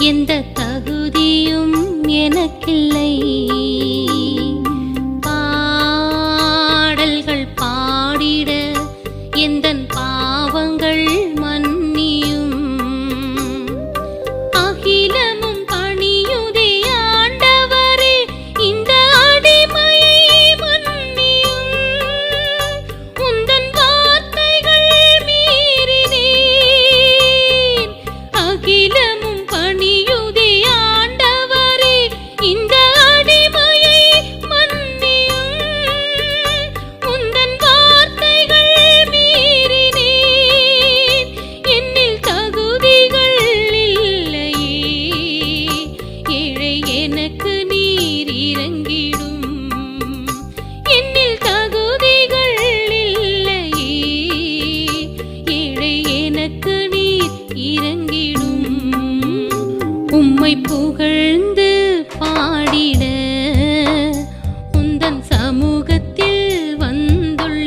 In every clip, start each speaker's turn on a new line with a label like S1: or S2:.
S1: எந்த தகுதியும் எனக்கில்லை. பாடல்கள் பாடிட எந்தன் பாவங்கள் மன்னியும். அகிலமும் பணியுதே ஆண்டவரே, இந்த அடிமையை மன்னியும். உந்தன் வார்த்தைகள் மீறினேன். அகிலமும் பணியுதே ஆண்டவரே, இந்த அடிமையை மன்னியும். உந்தன் வார்த்தைகள் மீறினேன். என்னில் தகுதிகள் இல்லையே, ஏழை எனக்கு நீர் இரங்கிடும். என்னில் தகுதிகள் இல்லையே, ஏழை எனக்கு நீர் இரங்கிடும். உம்மை புகழ்ந்து பாடிட உந்தன் சமூகத்தில் வந்துள்ளேன்.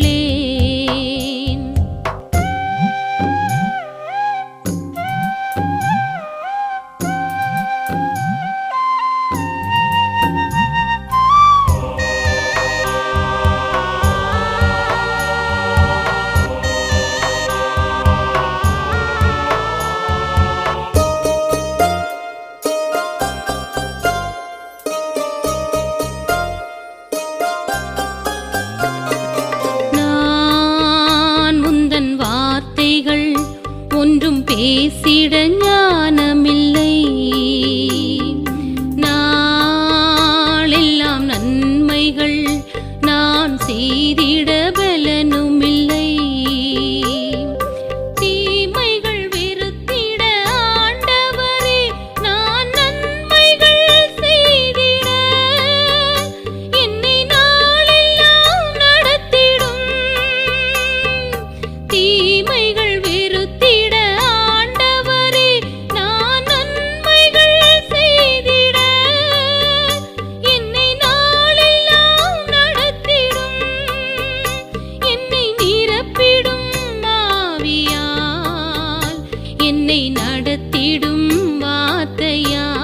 S1: நான் உந்தன் வார்த்தைகள் ஒன்றும் பேசிட ஞானமில்லை. நாளெல்லாம் நன்மைகள் நான் செய்திட பலனுமில்லை. தீமைகள் வெறுத்திட ஆண்டவரே, நான் நன்மைகள் செய்திட என்னை நாளெல்லாம் நடத்திடும். தீமைகள் வெறுத்திட ஆண்டவரே, நான் நன்மைகள் செய்திட என்னை நாளெல்லாம் நடத்திடும். என்னை நிரப்பிடும் ஆவியால், என்னை நடத்திடும் வார்த்தையால்.